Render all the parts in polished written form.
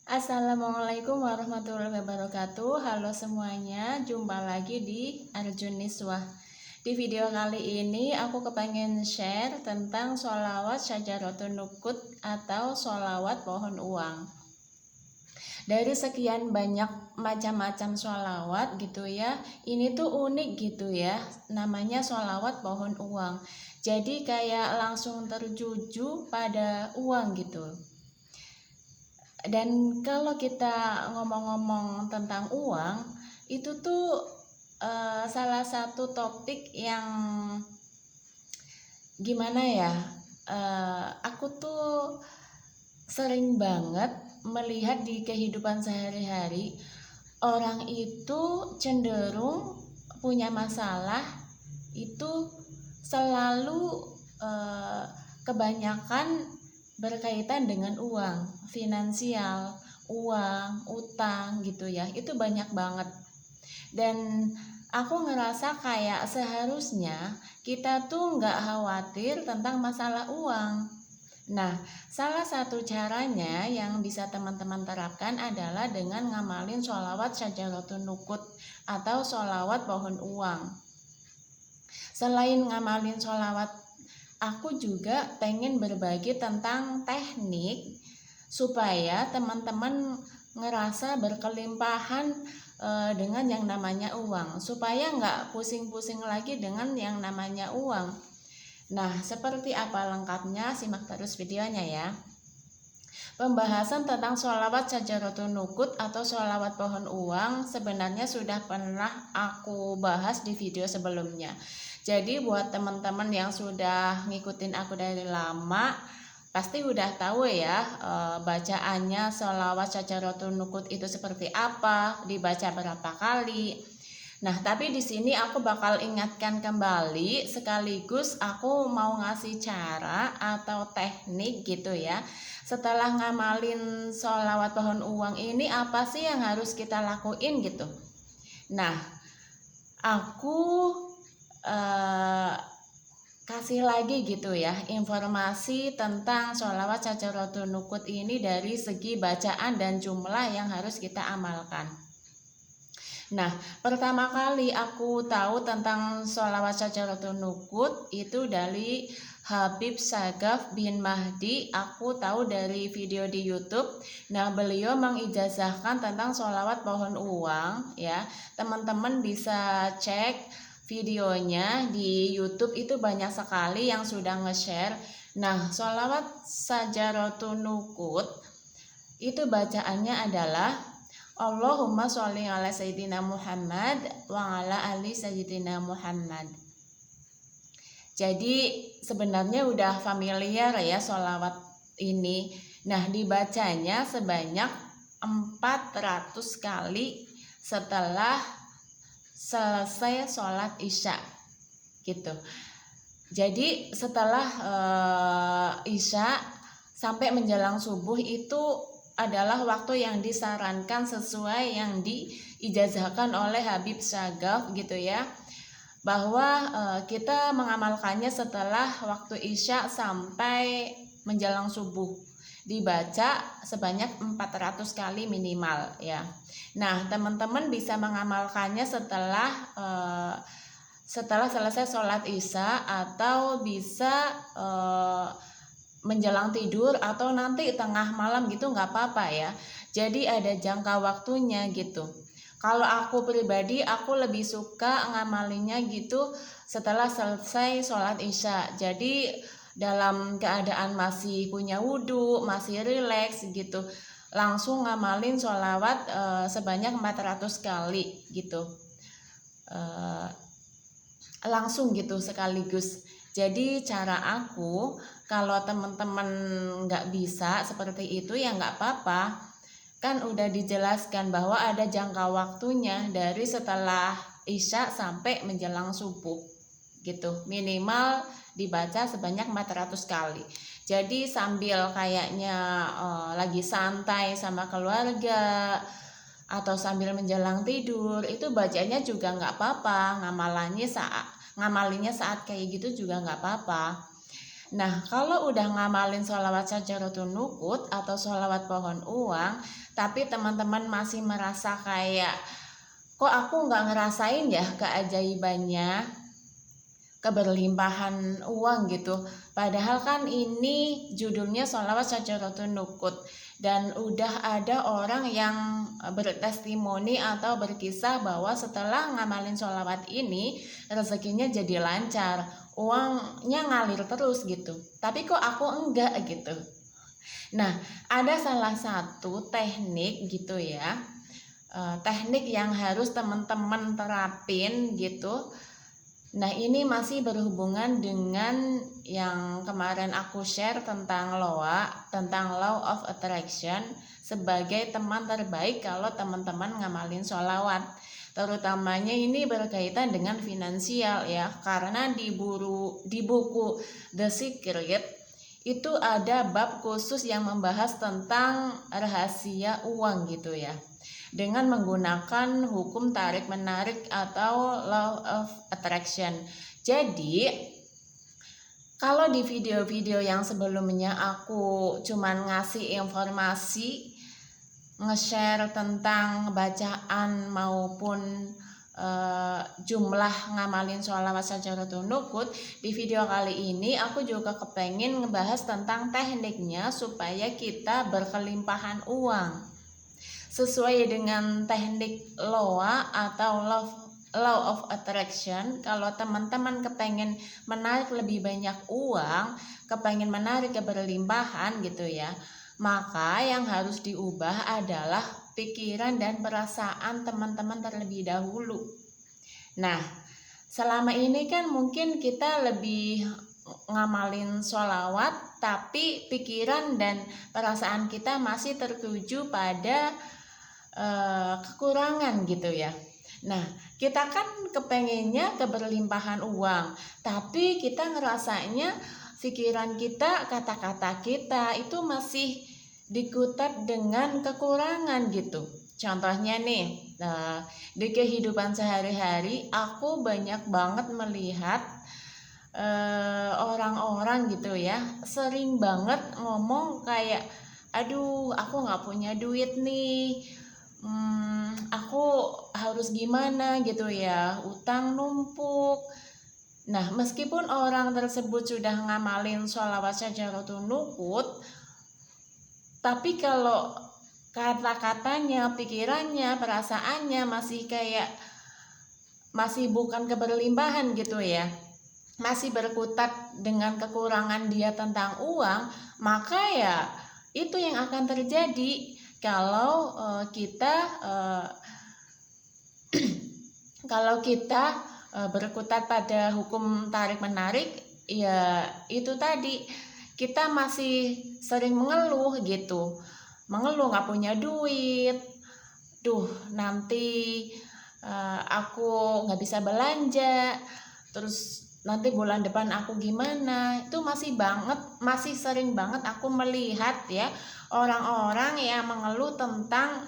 Assalamualaikum warahmatullahi wabarakatuh. Halo semuanya, jumpa lagi di Arjun Niswah. Di video kali ini aku kepengen share tentang sholawat Syajaratun Nukut atau sholawat pohon uang. Dari sekian banyak macam-macam sholawat gitu ya, ini tuh unik gitu ya, namanya sholawat pohon uang. Jadi kayak langsung tertuju pada uang gitu. Dan kalau kita ngomong-ngomong tentang uang, itu tuh salah satu topik yang gimana ya? Aku tuh sering banget melihat di kehidupan sehari-hari orang itu cenderung punya masalah itu selalu kebanyakan berkaitan dengan uang, finansial, uang, utang gitu ya. Itu banyak banget. Dan aku ngerasa kayak seharusnya kita tuh nggak khawatir tentang masalah uang. Nah, salah satu caranya yang bisa teman-teman terapkan adalah dengan ngamalin sholawat Syajaratun Nukut atau sholawat pohon uang. Selain ngamalin sholawat, aku juga pengen berbagi tentang teknik supaya teman-teman ngerasa berkelimpahan dengan yang namanya uang, supaya nggak pusing-pusing lagi dengan yang namanya uang. Nah, seperti apa lengkapnya? Simak terus videonya ya. Pembahasan tentang sholawat Syajaratun Nukut atau sholawat pohon uang sebenarnya sudah pernah aku bahas di video sebelumnya. Jadi buat teman-teman yang sudah ngikutin aku dari lama, pasti udah tahu ya bacaannya sholawat Syajaratun Nukut itu seperti apa, dibaca berapa kali. Nah, tapi di sini aku bakal ingatkan kembali sekaligus aku mau ngasih cara atau teknik gitu ya. Setelah ngamalin sholawat pohon uang ini apa sih yang harus kita lakuin gitu. Nah, aku kasih lagi gitu ya informasi tentang sholawat Syajaratun Nukut ini dari segi bacaan dan jumlah yang harus kita amalkan. Nah, pertama kali aku tahu tentang sholawat Syajaratun Nukut itu dari Habib Sagaf bin Mahdi. Aku tahu dari video di YouTube. Nah, beliau mengijazahkan tentang sholawat pohon uang ya. Teman-teman bisa cek videonya di YouTube, itu banyak sekali yang sudah nge-share. Nah, sholawat Syajaratun Nukut itu bacaannya adalah Allahumma sholli ala sayyidina Muhammad wa ala ali sayyidina Muhammad. Jadi sebenarnya udah familiar ya sholawat ini. Nah, dibacanya sebanyak 400 kali setelah selesai sholat isya gitu. Jadi setelah isya sampai menjelang subuh itu adalah waktu yang disarankan sesuai yang diijazahkan oleh Habib Sagaf gitu ya, bahwa kita mengamalkannya setelah waktu isya sampai menjelang subuh, dibaca sebanyak 400 kali minimal ya. Nah, teman-teman bisa mengamalkannya setelah selesai sholat isya atau bisa menjelang tidur atau nanti tengah malam gitu nggak apa-apa ya. Jadi ada jangka waktunya gitu. Kalau aku pribadi aku lebih suka ngamalinya gitu setelah selesai sholat isya. Jadi dalam keadaan masih punya wudhu, masih rileks gitu, langsung ngamalin sholawat sebanyak 400 kali gitu. Langsung gitu sekaligus. Jadi cara aku, kalau teman-teman nggak bisa seperti itu ya nggak apa-apa, kan udah dijelaskan bahwa ada jangka waktunya dari setelah isya sampai menjelang subuh gitu, minimal dibaca sebanyak 400 kali. Jadi sambil kayaknya lagi santai sama keluarga atau sambil menjelang tidur itu bacanya juga nggak apa-apa, ngamalinnya saat kayak gitu juga nggak apa-apa. Nah, kalau udah ngamalin sholawat syajaratul nukut atau sholawat pohon uang, tapi teman-teman masih merasa kayak, kok aku nggak ngerasain ya keajaibannya, keberlimpahan uang gitu. Padahal kan ini judulnya sholawat syajaratul nukut. Dan udah ada orang yang bertestimoni atau berkisah bahwa setelah ngamalin sholawat ini, rezekinya jadi lancar, uangnya ngalir terus gitu. Tapi kok aku enggak gitu. Nah, ada salah satu teknik gitu ya, teknik yang harus teman-teman terapin gitu. Nah, ini masih berhubungan dengan yang kemarin aku share tentang LOA, tentang Law of Attraction, sebagai teman terbaik kalau teman-teman ngamalin sholawat. Terutamanya ini berkaitan dengan finansial ya, karena di buku The Secret itu ada bab khusus yang membahas tentang rahasia uang gitu ya, dengan menggunakan hukum tarik menarik atau law of attraction. Jadi kalau di video-video yang sebelumnya aku cuman ngasih informasi, nge-share tentang bacaan maupun jumlah ngamalin sholawat syajaratul nukut, di video kali ini aku juga kepengen ngebahas tentang tekniknya supaya kita berkelimpahan uang sesuai dengan teknik LOA atau Law of Attraction. Kalau teman-teman kepengen menarik lebih banyak uang, kepengen menarik keberlimpahan gitu ya, maka yang harus diubah adalah pikiran dan perasaan teman-teman terlebih dahulu. Nah, selama ini kan mungkin kita lebih ngamalin sholawat, tapi pikiran dan perasaan kita masih tertuju pada kekurangan gitu ya. Nah, kita kan kepengennya keberlimpahan uang, tapi kita ngerasanya pikiran kita, kata-kata kita itu masih dikutat dengan kekurangan gitu. Contohnya nih, di kehidupan sehari-hari aku banyak banget melihat orang-orang gitu ya, sering banget ngomong kayak, aduh aku nggak punya duit nih, aku harus gimana gitu ya, utang numpuk. Nah, meskipun orang tersebut sudah ngamalin sholawat syajaratul nukut, tapi kalau kata-katanya, pikirannya, perasaannya masih bukan keberlimpahan gitu ya, masih berkutat dengan kekurangan dia tentang uang, maka ya itu yang akan terjadi kalau kita berkutat pada hukum tarik menarik. Ya itu tadi, kita masih sering mengeluh gitu, nggak punya duit, nanti aku nggak bisa belanja, terus nanti bulan depan aku gimana. Itu masih sering banget aku melihat ya, orang-orang yang mengeluh tentang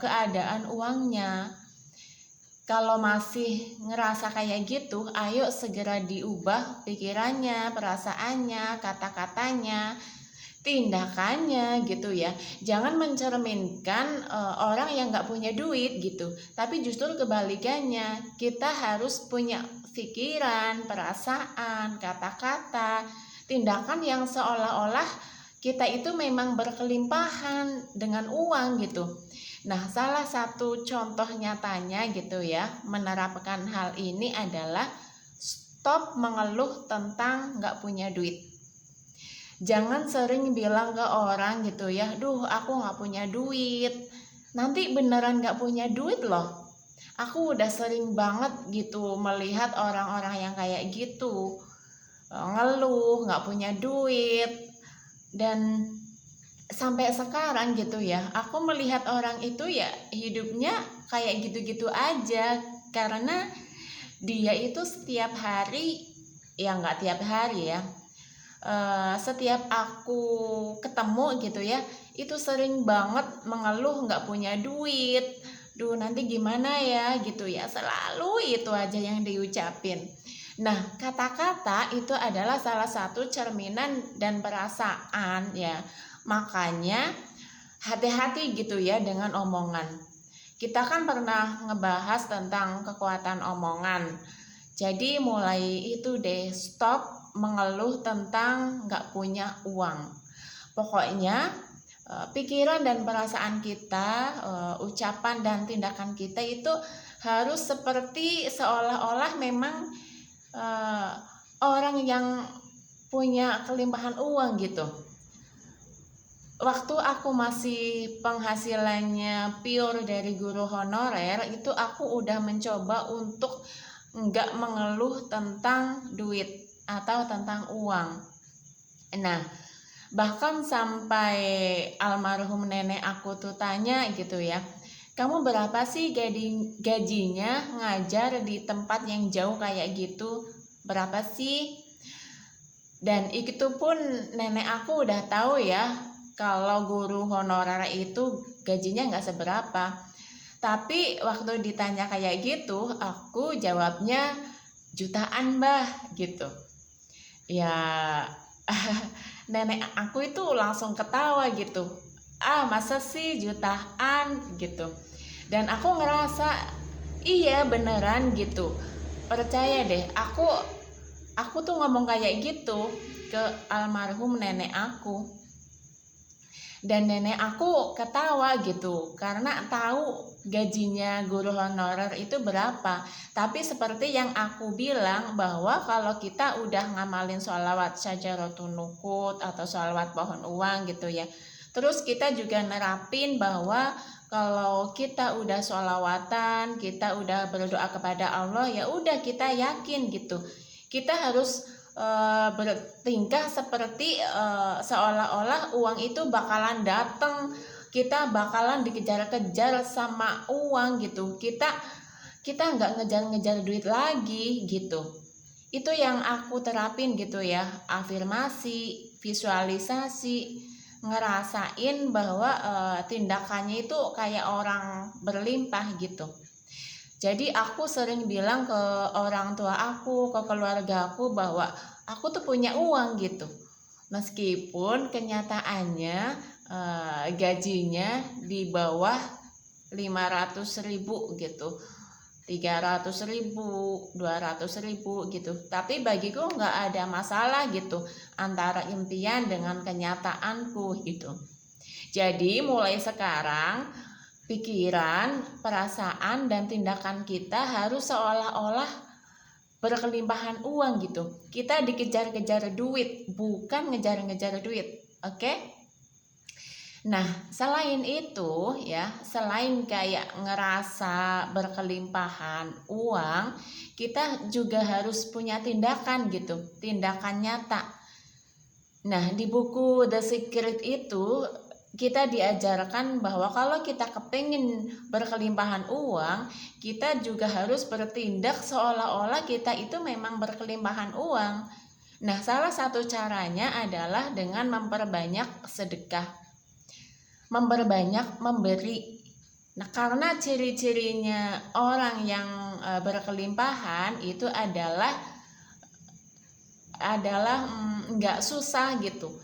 keadaan uangnya. Kalau masih ngerasa kayak gitu, ayo segera diubah pikirannya, perasaannya, kata-katanya, tindakannya gitu ya. Jangan mencerminkan orang yang nggak punya duit gitu, tapi justru kebalikannya, kita harus punya pikiran, perasaan, kata-kata, tindakan yang seolah-olah kita itu memang berkelimpahan dengan uang gitu. Nah, salah satu contoh nyatanya gitu ya, menerapkan hal ini adalah stop mengeluh tentang nggak punya duit. Jangan sering bilang ke orang gitu ya, aku nggak punya duit. Nanti beneran nggak punya duit loh. Aku udah sering banget gitu melihat orang-orang yang kayak gitu, ngeluh nggak punya duit. Dan sampai sekarang gitu ya, aku melihat orang itu ya hidupnya kayak gitu-gitu aja, karena dia itu setiap hari, ya nggak tiap hari ya, setiap aku ketemu gitu ya, itu sering banget mengeluh nggak punya duit, nanti gimana ya gitu ya, selalu itu aja yang diucapin. Nah, kata-kata itu adalah salah satu cerminan dan perasaan ya. Makanya hati-hati gitu ya dengan omongan. Kita kan pernah ngebahas tentang kekuatan omongan. Jadi mulai itu deh, stop mengeluh tentang nggak punya uang. Pokoknya pikiran dan perasaan kita, ucapan dan tindakan kita itu harus seperti seolah-olah memang orang yang punya kelimpahan uang gitu. Waktu aku masih penghasilannya pure dari guru honorer, itu aku udah mencoba untuk nggak mengeluh tentang duit atau tentang uang. Nah, bahkan sampai almarhum nenek aku tuh tanya gitu ya, kamu berapa sih gajinya ngajar di tempat yang jauh kayak gitu? Berapa sih? Dan itu pun nenek aku udah tahu ya, kalau guru honorer itu gajinya nggak seberapa. Tapi waktu ditanya kayak gitu, aku jawabnya jutaan mbah gitu. Ya nenek aku itu langsung ketawa gitu. Ah masa sih jutaan gitu. Dan aku ngerasa iya beneran gitu. Percaya deh, aku tuh ngomong kayak gitu ke almarhum nenek aku. Dan nenek aku ketawa gitu karena tahu gajinya guru honorer itu berapa. Tapi seperti yang aku bilang bahwa kalau kita udah ngamalin sholawat syajaratun nukut atau sholawat pohon uang gitu ya, terus kita juga nerapin bahwa kalau kita udah sholawatan, kita udah berdoa kepada Allah, ya udah kita yakin gitu, kita harus bertingkah seperti seolah-olah uang itu bakalan datang, kita bakalan dikejar-kejar sama uang gitu, kita nggak ngejar-ngejar duit lagi gitu. Itu yang aku terapin gitu ya, afirmasi, visualisasi, ngerasain bahwa tindakannya itu kayak orang berlimpah gitu. Jadi aku sering bilang ke orang tua aku, ke keluarga aku bahwa aku tuh punya uang gitu. Meskipun kenyataannya gajinya di bawah 500.000 gitu. 300.000, 200.000 gitu. Tapi bagiku nggak ada masalah gitu antara impian dengan kenyataanku gitu. Jadi mulai sekarang pikiran, perasaan, dan tindakan kita harus seolah-olah berkelimpahan uang gitu. Kita dikejar-kejar duit, bukan ngejar-ngejar duit. Oke? Nah, selain itu ya, selain kayak ngerasa berkelimpahan uang, kita juga harus punya tindakan gitu, tindakan nyata. Nah, di buku The Secret itu kita diajarkan bahwa kalau kita kepingin berkelimpahan uang, kita juga harus bertindak seolah-olah kita itu memang berkelimpahan uang. Nah, salah satu caranya adalah dengan memperbanyak sedekah, memperbanyak memberi. Nah, karena ciri-cirinya orang yang berkelimpahan itu adalah nggak susah gitu,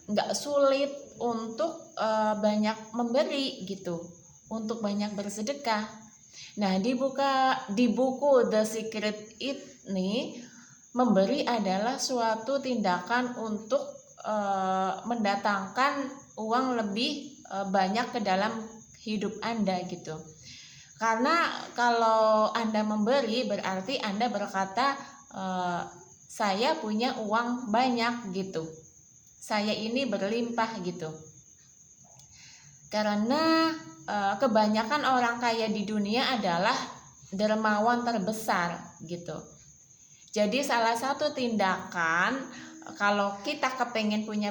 nggak sulit untuk banyak memberi gitu, untuk banyak bersedekah. Nah, di buku The Secret ini, memberi adalah suatu tindakan untuk mendatangkan uang lebih banyak ke dalam hidup Anda gitu. Karena kalau Anda memberi berarti Anda berkata saya punya uang banyak gitu, saya ini berlimpah gitu. Karena kebanyakan orang kaya di dunia adalah dermawan terbesar gitu. Jadi salah satu tindakan kalau kita kepengen punya